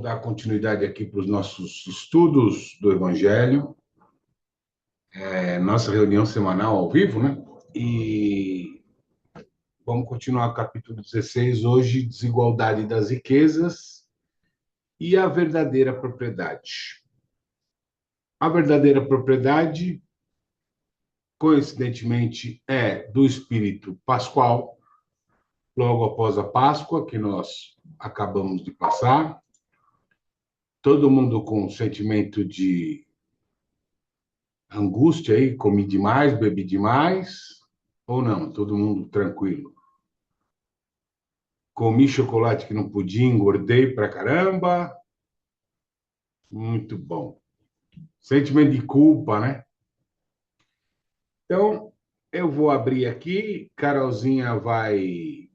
dar continuidade aqui para os nossos estudos do Evangelho, nossa reunião semanal ao vivo, né? E vamos continuar o capítulo 16, hoje, desigualdade das riquezas e a verdadeira propriedade. A verdadeira propriedade, coincidentemente, é do espírito pascual, logo após a Páscoa, que nós acabamos de passar. Todo mundo com sentimento de angústia aí, comi demais, bebi demais, ou não, todo mundo tranquilo. Comi chocolate que não podia, engordei pra caramba. Muito bom. Sentimento de culpa, né? Então, eu vou abrir aqui, Carolzinha vai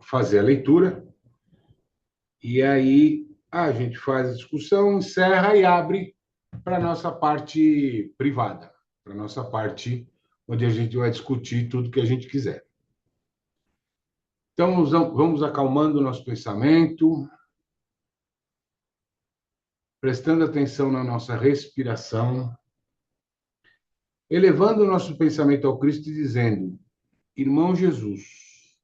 fazer a leitura, e aí a gente faz a discussão, encerra e abre para a nossa parte privada, para a nossa parte onde a gente vai discutir tudo que a gente quiser. Então, vamos acalmando o nosso pensamento, prestando atenção na nossa respiração, elevando o nosso pensamento ao Cristo e dizendo: Irmão Jesus,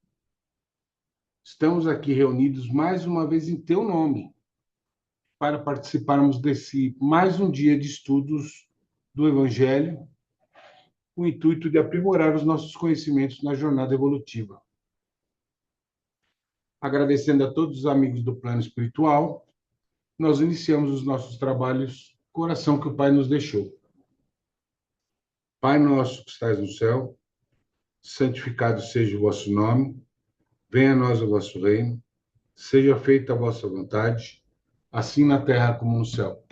estamos aqui reunidos mais uma vez em teu nome, para participarmos desse mais um dia de estudos do Evangelho, com o intuito de aprimorar os nossos conhecimentos na jornada evolutiva. Agradecendo a todos os amigos do plano espiritual, nós iniciamos os nossos trabalhos com a oração que o Pai nos deixou. Pai nosso que estais no céu, santificado seja o vosso nome, venha a nós o vosso reino, seja feita a vossa vontade, assim na terra como no céu.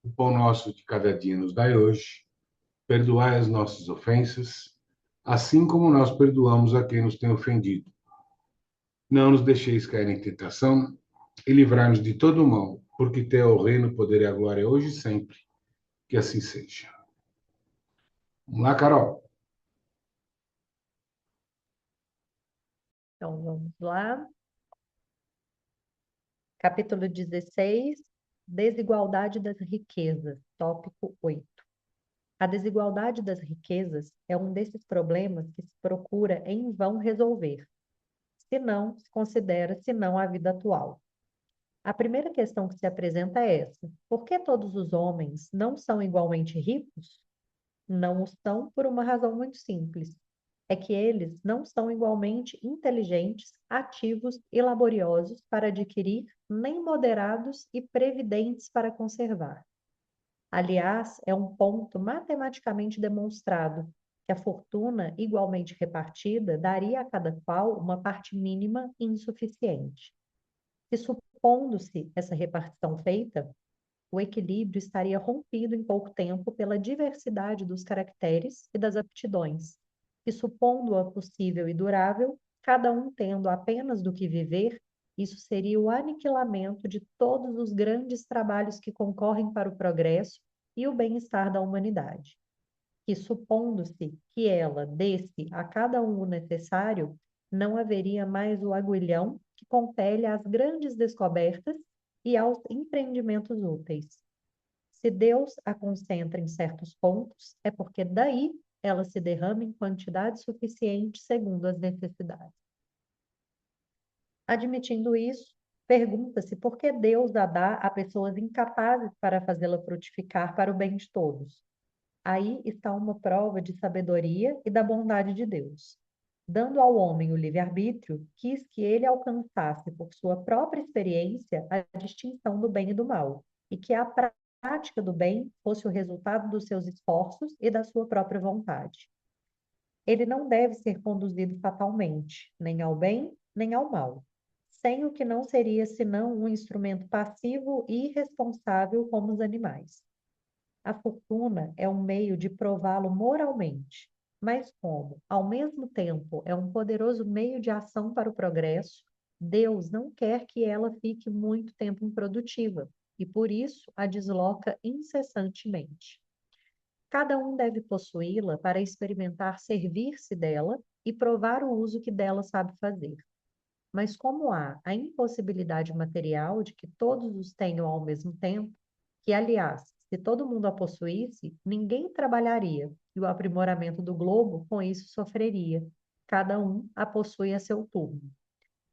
O pão nosso de cada dia nos dai hoje, perdoai as nossas ofensas, assim como nós perdoamos a quem nos tem ofendido. Não nos deixeis cair em tentação e livrai-nos de todo o mal, porque teu é o reino, o poder e a glória hoje e sempre. Que assim seja. Vamos lá, Carol. Então, vamos lá. Capítulo 16, Desigualdade das riquezas, tópico 8. A desigualdade das riquezas é um desses problemas que se procura em vão resolver, se considera senão a vida atual. A primeira questão que se apresenta é essa: por que todos os homens não são igualmente ricos? Não o são por uma razão muito simples. É que eles não são igualmente inteligentes, ativos e laboriosos para adquirir, nem moderados e previdentes para conservar. Aliás, é um ponto matematicamente demonstrado que a fortuna igualmente repartida daria a cada qual uma parte mínima e insuficiente. Se supondo-se essa repartição feita, o equilíbrio estaria rompido em pouco tempo pela diversidade dos caracteres e das aptidões, e supondo-a possível e durável, cada um tendo apenas do que viver, isso seria o aniquilamento de todos os grandes trabalhos que concorrem para o progresso e o bem-estar da humanidade. E supondo-se que ela desse a cada um o necessário, não haveria mais o aguilhão que compele às grandes descobertas e aos empreendimentos úteis. Se Deus a concentra em certos pontos, é porque daí ela se derrama em quantidade suficiente segundo as necessidades. Admitindo isso, pergunta-se por que Deus a dá a pessoas incapazes para fazê-la frutificar para o bem de todos. Aí está uma prova de sabedoria e da bondade de Deus. Dando ao homem o livre-arbítrio, quis que ele alcançasse por sua própria experiência a distinção do bem e do mal, e que a prática do bem fosse o resultado dos seus esforços e da sua própria vontade. Ele não deve ser conduzido fatalmente, nem ao bem, nem ao mal, sem o que não seria senão um instrumento passivo e irresponsável como os animais. A fortuna é um meio de prová-lo moralmente, mas como, ao mesmo tempo, é um poderoso meio de ação para o progresso, Deus não quer que ela fique muito tempo improdutiva e, por isso, a desloca incessantemente. Cada um deve possuí-la para experimentar servir-se dela e provar o uso que dela sabe fazer. Mas como há a impossibilidade material de que todos os tenham ao mesmo tempo, que, aliás, se todo mundo a possuísse, ninguém trabalharia, e o aprimoramento do globo com isso sofreria. Cada um a possui a seu turno.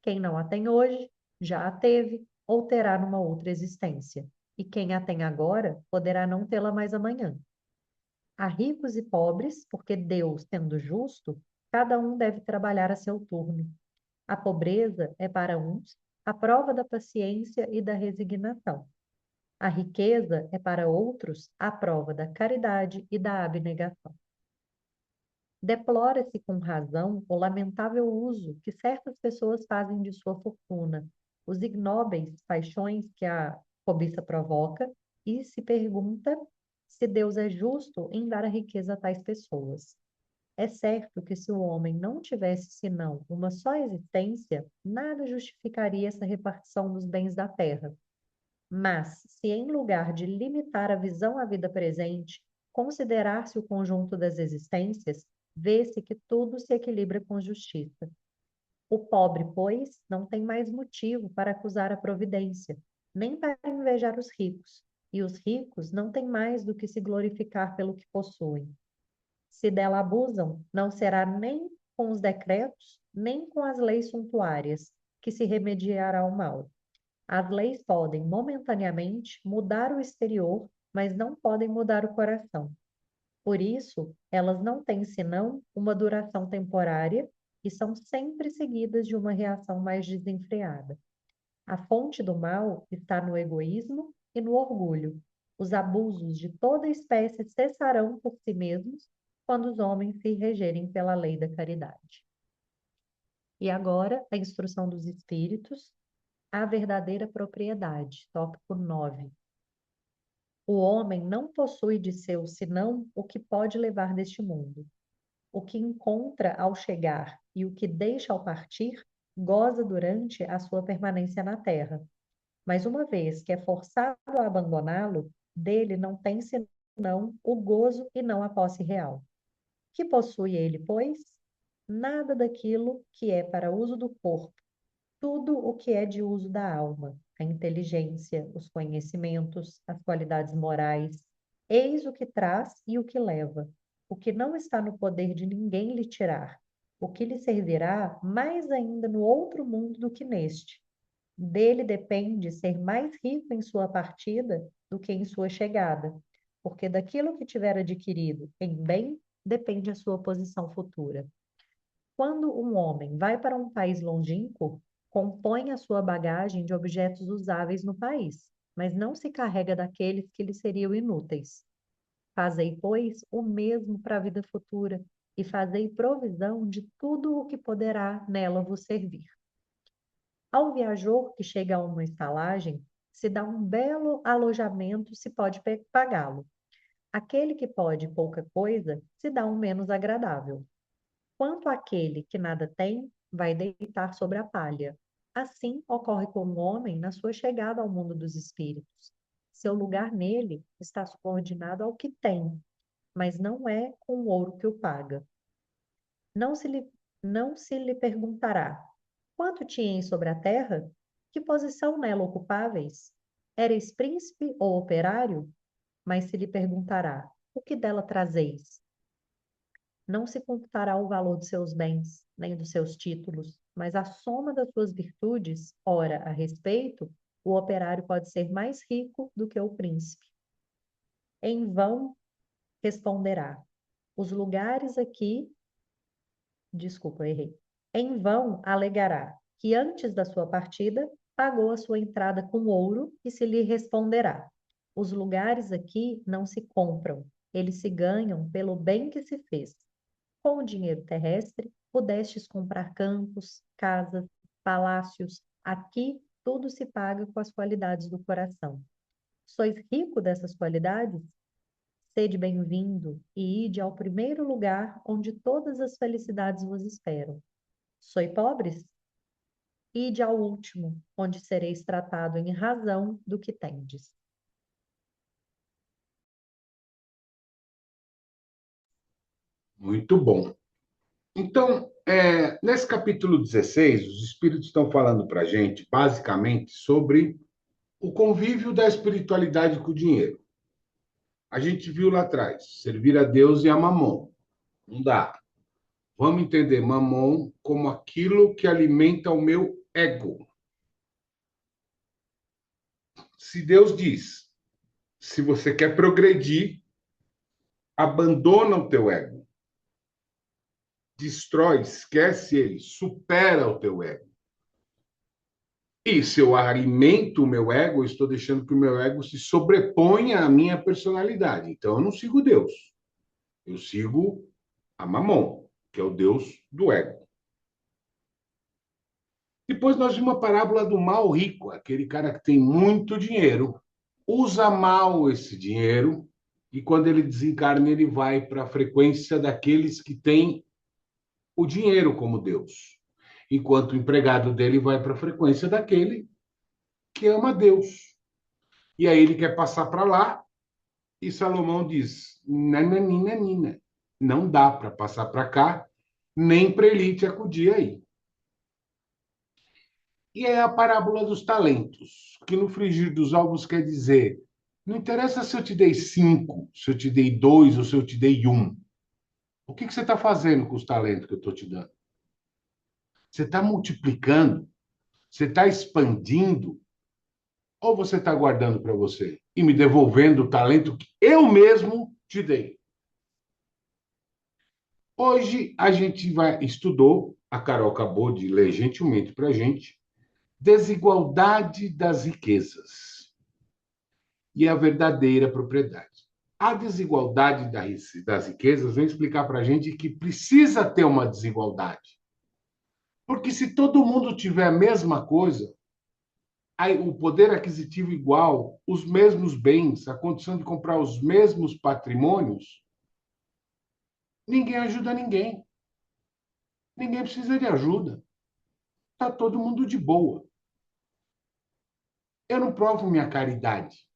Quem não a tem hoje, já a teve ou terá numa outra existência. E quem a tem agora, poderá não tê-la mais amanhã. Há ricos e pobres, porque Deus, sendo justo, cada um deve trabalhar a seu turno. A pobreza é para uns a prova da paciência e da resignação. A riqueza é para outros a prova da caridade e da abnegação. Deplora-se com razão o lamentável uso que certas pessoas fazem de sua fortuna, os ignóbeis paixões que a cobiça provoca, e se pergunta se Deus é justo em dar a riqueza a tais pessoas. É certo que se o homem não tivesse senão uma só existência, nada justificaria essa repartição dos bens da terra. Mas, se em lugar de limitar a visão à vida presente, considerar-se o conjunto das existências, vê-se que tudo se equilibra com justiça. O pobre, pois, não tem mais motivo para acusar a providência, nem para invejar os ricos, e os ricos não têm mais do que se glorificar pelo que possuem. Se dela abusam, não será nem com os decretos, nem com as leis suntuárias, que se remediará o mal. As leis podem, momentaneamente, mudar o exterior, mas não podem mudar o coração. Por isso, elas não têm senão uma duração temporária e são sempre seguidas de uma reação mais desenfreada. A fonte do mal está no egoísmo e no orgulho. Os abusos de toda espécie cessarão por si mesmos quando os homens se regerem pela lei da caridade. E agora, a instrução dos espíritos, a verdadeira propriedade, tópico 9. O homem não possui de seu senão o que pode levar deste mundo. O que encontra ao chegar e o que deixa ao partir, goza durante a sua permanência na terra. Mas uma vez que é forçado a abandoná-lo, dele não tem senão o gozo e não a posse real. Que possui ele, pois? Nada daquilo que é para uso do corpo, tudo o que é de uso da alma, a inteligência, os conhecimentos, as qualidades morais. Eis o que traz e o que leva, o que não está no poder de ninguém lhe tirar, o que lhe servirá mais ainda no outro mundo do que neste. Dele depende ser mais rico em sua partida do que em sua chegada, porque daquilo que tiver adquirido em bem depende a sua posição futura. Quando um homem vai para um país longínquo, compõe a sua bagagem de objetos usáveis no país, mas não se carrega daqueles que lhe seriam inúteis. Fazei, pois, o mesmo para a vida futura, e fazei provisão de tudo o que poderá nela vos servir. Ao viajor que chega a uma estalagem, se dá um belo alojamento, se pode pagá-lo. Aquele que pode pouca coisa, se dá um menos agradável. Quanto àquele que nada tem, vai deitar sobre a palha. Assim ocorre com o homem na sua chegada ao mundo dos espíritos. Seu lugar nele está subordinado ao que tem, mas não é com o ouro que o paga. Não se lhe, não se lhe perguntará: quanto tinham sobre a terra? Que posição nela ocupáveis? Ereis príncipe ou operário? Mas se lhe perguntará: o que dela trazeis? Não se computará o valor dos seus bens, nem dos seus títulos, mas a soma das suas virtudes. Ora, a respeito, o operário pode ser mais rico do que o príncipe. Em vão responderá: os lugares aqui, desculpa, eu errei. Em vão alegará que antes da sua partida pagou a sua entrada com ouro e se lhe responderá: os lugares aqui não se compram, eles se ganham pelo bem que se fez. Com o dinheiro terrestre, pudestes comprar campos, casas, palácios. Aqui, tudo se paga com as qualidades do coração. Sois rico dessas qualidades? Sede bem-vindo e ide ao primeiro lugar onde todas as felicidades vos esperam. Sois pobres? Ide ao último, onde sereis tratado em razão do que tendes. Muito bom. Então, Nesse capítulo 16, os Espíritos estão falando para a gente, basicamente, sobre o convívio da espiritualidade com o dinheiro. A gente viu lá atrás, servir a Deus e a Mamon. Não dá. Vamos entender Mamon como aquilo que alimenta o meu ego. Se Deus diz, se você quer progredir, abandona o teu ego. Destrói, esquece ele, supera o teu ego. E se eu alimento o meu ego, eu estou deixando que o meu ego se sobreponha à minha personalidade. Então, eu não sigo Deus. Eu sigo a Mamon, que é o Deus do ego. Depois nós vimos a parábola do mal rico, aquele cara que tem muito dinheiro, usa mal esse dinheiro e quando ele desencarna, ele vai para a frequência daqueles que têm o dinheiro como Deus. Enquanto o empregado dele vai para a frequência daquele que ama Deus. E aí ele quer passar para lá e Salomão diz: nananina, não dá para passar para cá, nem para ele te acudir aí. E é a parábola dos talentos, que no frigir dos ovos quer dizer: não interessa se eu te dei 5, se eu te dei 2 ou se eu te dei 1. O que você está fazendo com os talentos que eu estou te dando? Você está multiplicando? Você está expandindo? Ou você está guardando para você e me devolvendo o talento que eu mesmo te dei? Hoje a gente estudou, a Carol acabou de ler gentilmente para a gente, Desigualdade das Riquezas e a Verdadeira Propriedade. A desigualdade das riquezas vem explicar para a gente que precisa ter uma desigualdade. Porque se todo mundo tiver a mesma coisa, o poder aquisitivo igual, os mesmos bens, a condição de comprar os mesmos patrimônios, ninguém ajuda ninguém. Ninguém precisa de ajuda. Está todo mundo de boa. Eu não provo minha caridade.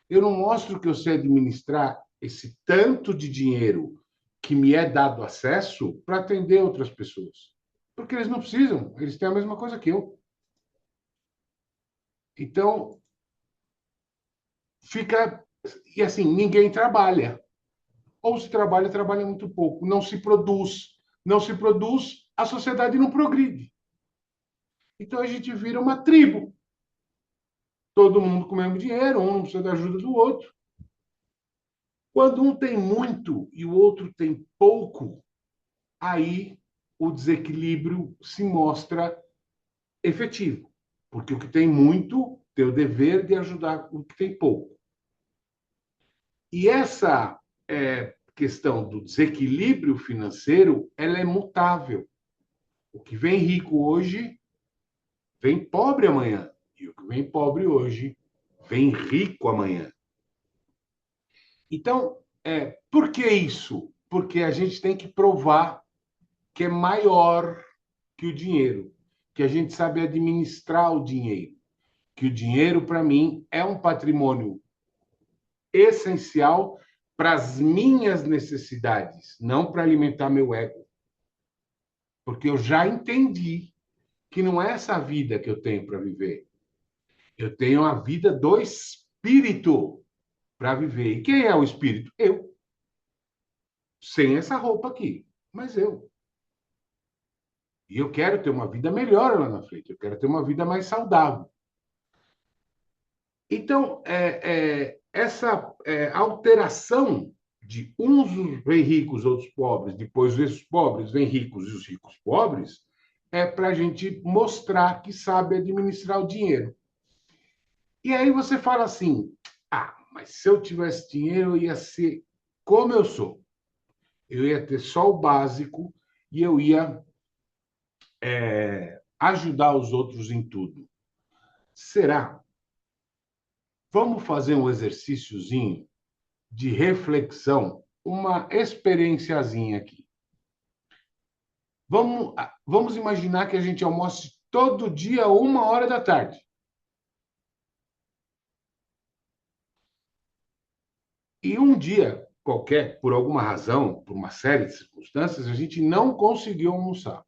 Eu não mostro que eu sei administrar esse tanto de dinheiro que me é dado acesso para atender outras pessoas. Porque eles não precisam, eles têm a mesma coisa que eu. Então, fica. E assim, ninguém trabalha. Ou se trabalha, trabalha muito pouco. Não se produz. Não se produz, a sociedade não progride. Então, a gente vira uma tribo. Todo mundo com o mesmo dinheiro, um não precisa da ajuda do outro. Quando um tem muito e o outro tem pouco, aí o desequilíbrio se mostra efetivo. Porque o que tem muito tem o dever de ajudar o que tem pouco. E essa questão do desequilíbrio financeiro, ela é mutável. O que vem rico hoje, vem pobre amanhã. E o que vem pobre hoje, vem rico amanhã. Então, por que isso? Porque a gente tem que provar que é maior que o dinheiro, que a gente sabe administrar o dinheiro, que o dinheiro, para mim, é um patrimônio essencial para as minhas necessidades, não para alimentar meu ego. Porque eu já entendi que não é essa vida que eu tenho para viver. Eu tenho a vida do espírito para viver. E quem é o espírito? Eu. Sem essa roupa aqui, mas eu. E eu quero ter uma vida melhor lá na frente, eu quero ter uma vida mais saudável. Então, essa alteração de uns vêm ricos, outros pobres, depois esses pobres vêm ricos e os ricos pobres, é para a gente mostrar que sabe administrar o dinheiro. E aí você fala assim: ah, mas se eu tivesse dinheiro, eu ia ser como eu sou. Eu ia ter só o básico e eu ia ajudar os outros em tudo. Será? Vamos fazer um exercíciozinho de reflexão, uma experienciazinha aqui. Vamos imaginar que a gente almoce todo dia 1 hora da tarde. E um dia por alguma razão, por uma série de circunstâncias, a gente não conseguiu almoçar.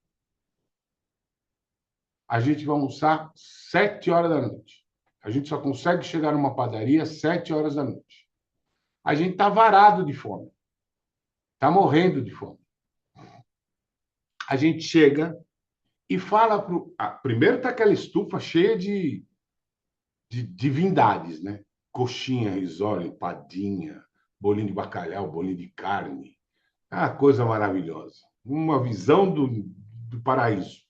A gente vai almoçar 7 horas da noite. A gente só consegue chegar numa padaria 7 horas da noite. A gente está varado de fome. Está morrendo de fome. A gente chega e fala pro. Primeiro está aquela estufa cheia de divindades, né? Coxinha, risole, empadinha, bolinho de bacalhau, bolinho de carne. É uma coisa maravilhosa. Uma visão do paraíso.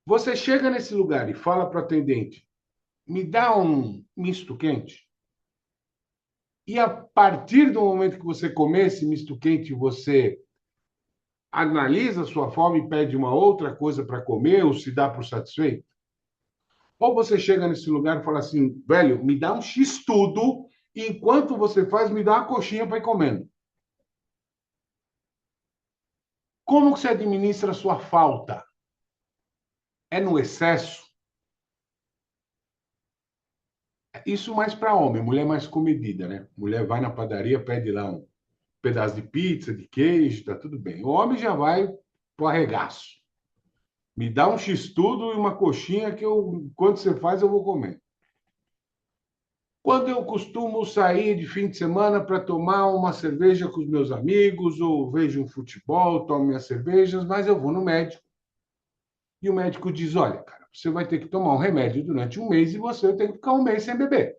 Você chega nesse lugar e fala para o atendente: me dá um misto quente. E a partir do momento que você comer esse misto quente, você analisa a sua fome e pede uma outra coisa para comer ou se dá por satisfeito? Ou você chega nesse lugar e fala assim, velho, me dá um X-tudo e enquanto você faz, me dá uma coxinha para ir comendo. Como que você administra a sua falta? É no excesso? Isso mais para homem, mulher mais comedida, né? Mulher vai na padaria, pede lá um pedaço de pizza, de queijo, tá tudo bem. O homem já vai pro arregaço. Me dá um X-tudo e uma coxinha que eu, quando você faz, eu vou comer. Quando eu costumo sair de fim de semana para tomar uma cerveja com os meus amigos, ou vejo um futebol, tomo minhas cervejas, mas eu vou no médico. E o médico diz: olha, cara, você vai ter que tomar um remédio durante um mês e você tem que ficar um mês sem beber.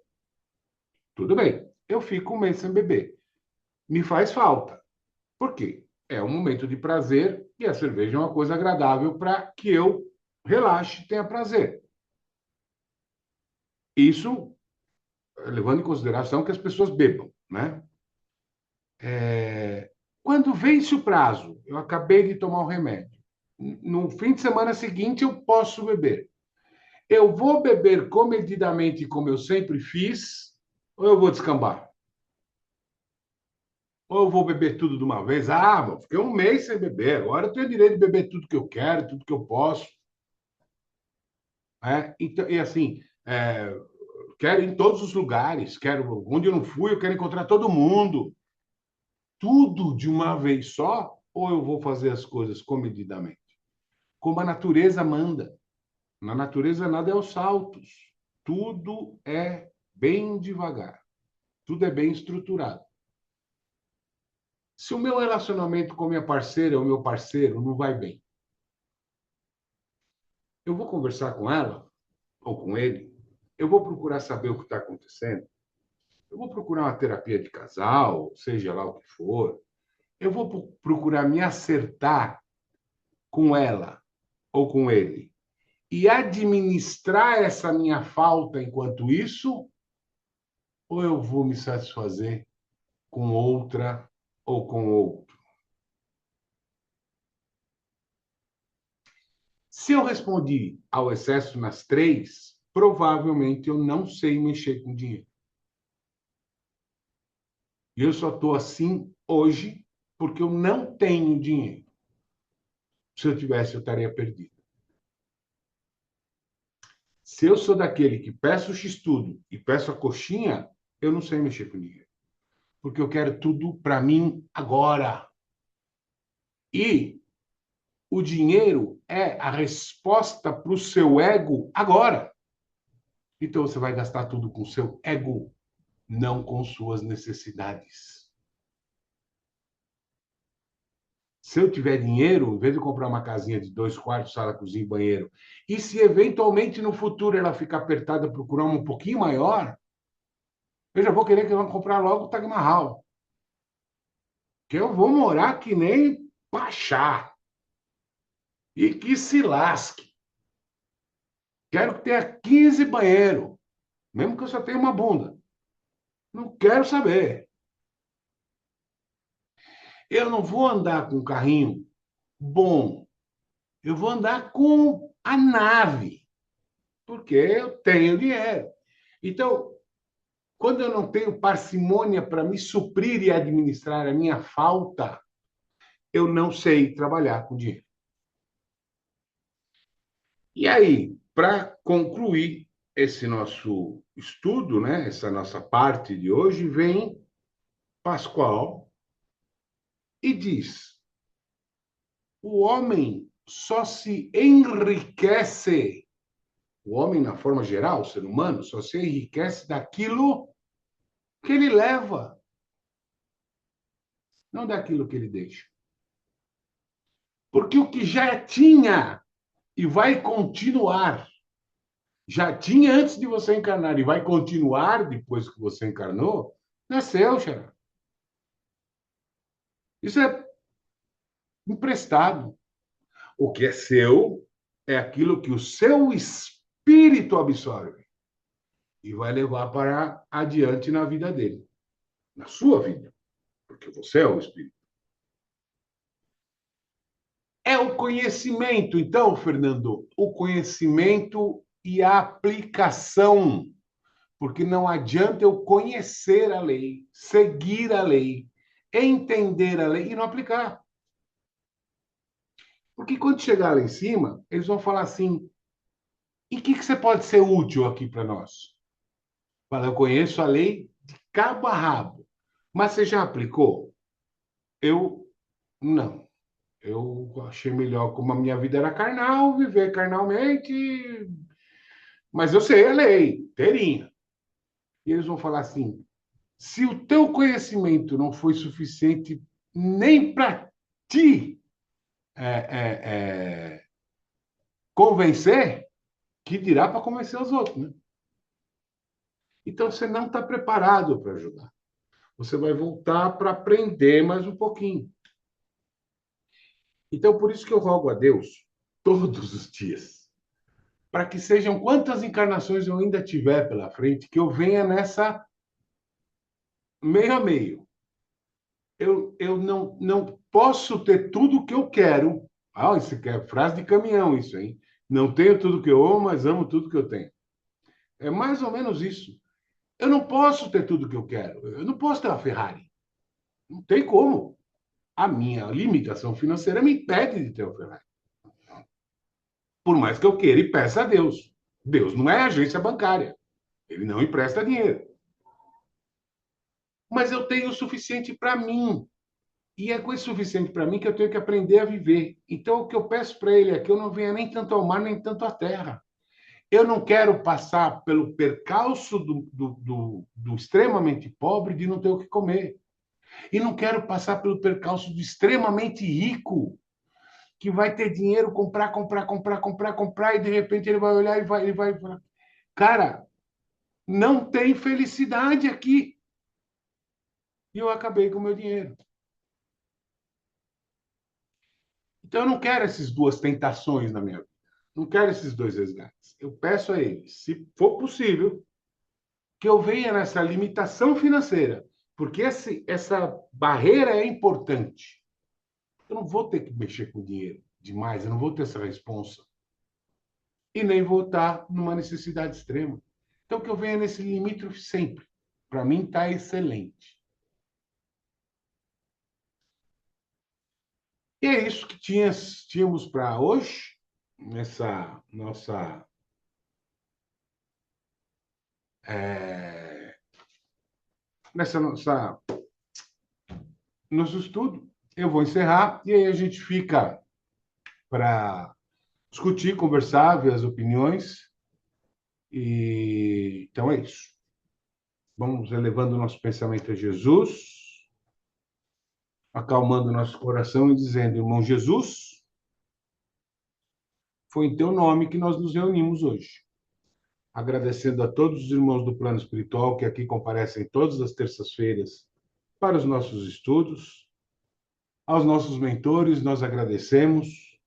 Tudo bem, eu fico um mês sem beber. Me faz falta. Por quê? É um momento de prazer e a cerveja é uma coisa agradável para que eu relaxe e tenha prazer. Isso levando em consideração que as pessoas bebam, né? Quando vence o prazo, eu acabei de tomar o remédio. No fim de semana seguinte, eu posso beber. Eu vou beber comedidamente, como eu sempre fiz, ou eu vou descambar? Ou eu vou beber tudo de uma vez? Fiquei um mês sem beber, agora eu tenho direito de beber tudo que eu quero, tudo que eu posso. Então, e assim, quero ir em todos os lugares, quero onde eu não fui, eu quero encontrar todo mundo. Tudo de uma vez só, ou eu vou fazer as coisas comedidamente? Como a natureza manda. Na natureza, nada é aos saltos. Tudo é bem devagar. Tudo é bem estruturado. Se o meu relacionamento com minha parceira ou meu parceiro não vai bem, eu vou conversar com ela ou com ele, eu vou procurar saber o que está acontecendo, eu vou procurar uma terapia de casal, seja lá o que for, eu vou procurar me acertar com ela ou com ele e administrar essa minha falta enquanto isso, ou eu vou me satisfazer com outra ou com outro? Se eu respondi ao excesso nas três, provavelmente eu não sei mexer com dinheiro. E eu só estou assim hoje porque eu não tenho dinheiro. Se eu tivesse, eu estaria perdido. Se eu sou daquele que peço o X-tudo e peço a coxinha, eu não sei mexer com dinheiro. Porque eu quero tudo para mim agora. E o dinheiro é a resposta para o seu ego agora. Então você vai gastar tudo com o seu ego, não com suas necessidades. Se eu tiver dinheiro, em vez de comprar uma casinha de 2 quartos, sala, cozinha e banheiro, e se eventualmente no futuro ela ficar apertada, procurar um pouquinho maior, eu já vou querer que ela comprar logo o Taj Mahal. Que eu vou morar que nem Pachá. E que se lasque. Quero que tenha 15 banheiros, mesmo que eu só tenha uma bunda. Não quero saber. Eu não vou andar com um carrinho bom. Eu vou andar com a nave, porque eu tenho dinheiro. Então, quando eu não tenho parcimônia para me suprir e administrar a minha falta, eu não sei trabalhar com dinheiro. E aí, para concluir esse nosso estudo, né, essa nossa parte de hoje, vem pascual e diz: o homem só se enriquece, o homem, na forma geral, o ser humano, só se enriquece daquilo que ele leva, não daquilo que ele deixa. Porque o que já tinha e vai continuar, já tinha antes de você encarnar e vai continuar depois que você encarnou, não é seu, Xará. Isso é emprestado. O que é seu é aquilo que o seu espírito absorve e vai levar para adiante na vida dele, na sua vida, porque você é o espírito. É o conhecimento, então, Fernando, o conhecimento e a aplicação, porque não adianta eu conhecer a lei, seguir a lei, entender a lei e não aplicar. Porque quando chegar lá em cima, eles vão falar assim: e o que você pode ser útil aqui para nós? Fala, eu conheço a lei de cabo a rabo, mas você já aplicou? Eu não. Eu achei melhor, como a minha vida era carnal, viver carnalmente, mas eu sei a lei, inteirinha. E eles vão falar assim: se o teu conhecimento não foi suficiente nem para te é, convencer, que dirá para convencer os outros, né? Então você não está preparado para ajudar. Você vai voltar para aprender mais um pouquinho. Então, por isso que eu rogo a Deus todos os dias, para que sejam quantas encarnações eu ainda tiver pela frente, que eu venha nessa meio a meio. Eu não posso ter tudo o que eu quero. Ah, isso é frase de caminhão, isso, hein? Não tenho tudo que eu amo, mas amo tudo que eu tenho. É mais ou menos isso. Eu não posso ter tudo que eu quero. Eu não posso ter uma Ferrari. Não tem como. A minha limitação financeira me impede de ter uma Ferrari. Por mais que eu queira e peça a Deus. Deus não é agência bancária. Ele não empresta dinheiro. Mas eu tenho o suficiente para mim. E é com esse suficiente para mim que eu tenho que aprender a viver. Então, o que eu peço para ele é que eu não venha nem tanto ao mar, nem tanto à terra. Eu não quero passar pelo percalço do extremamente pobre de não ter o que comer. E não quero passar pelo percalço do extremamente rico, que vai ter dinheiro, comprar, comprar, comprar, comprar, comprar, e de repente ele vai olhar e ele vai falar: cara, não tem felicidade aqui. E eu acabei com o meu dinheiro. Então eu não quero essas duas tentações na minha vida. Não quero esses dois resgates. Eu peço a ele, se for possível, que eu venha nessa limitação financeira, porque essa barreira é importante. Eu não vou ter que mexer com dinheiro demais, eu não vou ter essa responsa. E nem vou estar numa necessidade extrema. Então, que eu venha nesse limítrofe sempre. Para mim, está excelente. E é isso que tínhamos para hoje, nessa nossa é, nessa nossa nosso estudo. Eu vou encerrar e aí a gente fica para discutir, conversar, ver as opiniões. E então é isso. Vamos elevando o nosso pensamento a Jesus, acalmando o nosso coração e dizendo: irmão Jesus, foi em teu nome que nós nos reunimos hoje. Agradecendo a todos os irmãos do plano espiritual que aqui comparecem todas as terças-feiras para os nossos estudos. Aos nossos mentores, nós agradecemos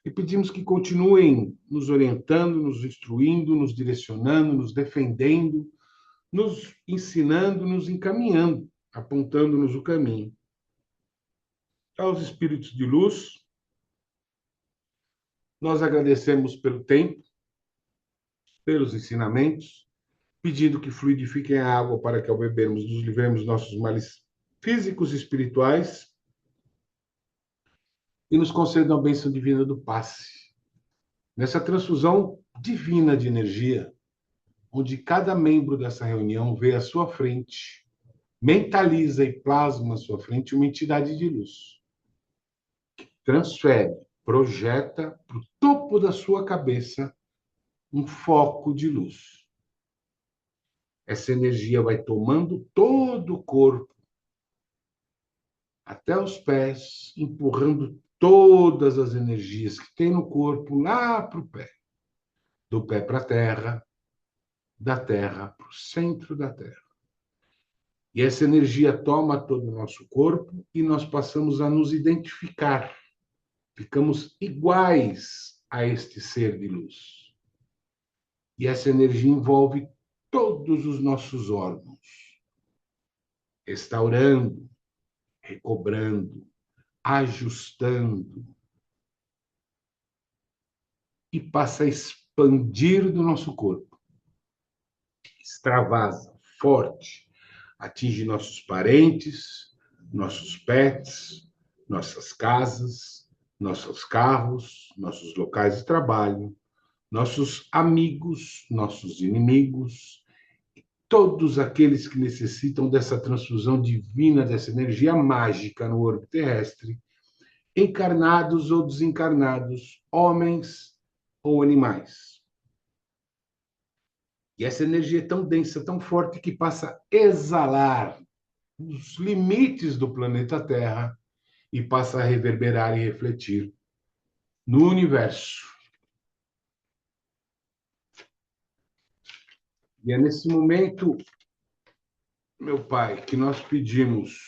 e pedimos que continuem nos orientando, nos instruindo, nos direcionando, nos defendendo, nos ensinando, nos encaminhando, apontando-nos o caminho. Aos espíritos de luz, nós agradecemos pelo tempo, pelos ensinamentos, pedindo que fluidifiquem a água para que, ao bebermos, nos livremos dos nossos males físicos e espirituais e nos concedam a bênção divina do passe. Nessa transfusão divina de energia, onde cada membro dessa reunião vê à sua frente mentaliza e plasma à sua frente uma entidade de luz. Transfere, projeta para o topo da sua cabeça um foco de luz. Essa energia vai tomando todo o corpo, até os pés, empurrando todas as energias que tem no corpo lá para o pé. Do pé para a terra, da terra para o centro da terra. E essa energia toma todo o nosso corpo e nós passamos a nos identificar. Ficamos iguais a este ser de luz. E essa energia envolve todos os nossos órgãos, restaurando, recobrando, ajustando, e passa a expandir do nosso corpo. Extravasa, forte, atinge nossos parentes, nossos pets, nossas casas, nossos carros, nossos locais de trabalho, nossos amigos, nossos inimigos, todos aqueles que necessitam dessa transfusão divina, dessa energia mágica no orbe terrestre, encarnados ou desencarnados, homens ou animais. E essa energia é tão densa, tão forte, que passa a exalar os limites do planeta Terra e passa a reverberar e refletir no universo. E é nesse momento, meu Pai, que nós pedimos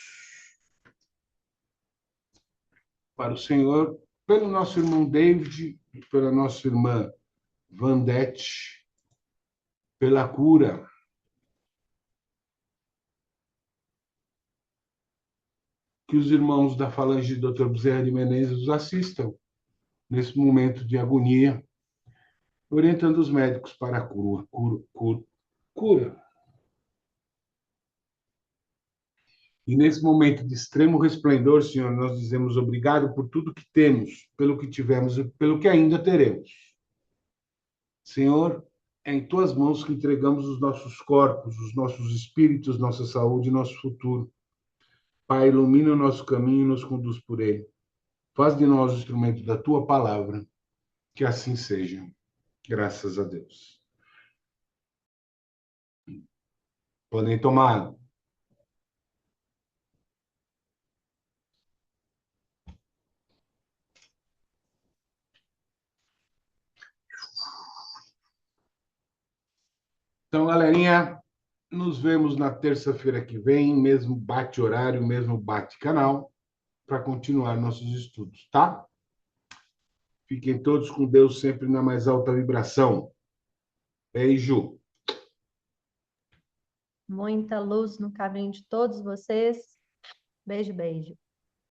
para o Senhor, pelo nosso irmão David e pela nossa irmã Vandete, pela cura. Que os irmãos da falange do Dr. Bezerra de Menezes os assistam nesse momento de agonia, orientando os médicos para a cura. E nesse momento de extremo resplendor, Senhor, nós dizemos obrigado por tudo que temos, pelo que tivemos e pelo que ainda teremos. Senhor, é em tuas mãos que entregamos os nossos corpos, os nossos espíritos, nossa saúde e nosso futuro. Pai, ilumina o nosso caminho e nos conduz por ele. Faz de nós o instrumento da tua palavra. Que assim seja. Graças a Deus. Podem tomar. Então, galerinha, nos vemos na terça-feira que vem, mesmo bate-horário, mesmo bate-canal, para continuar nossos estudos, tá? Fiquem todos com Deus sempre na mais alta vibração. Beijo. Muita luz no caminho de todos vocês. Beijo, beijo.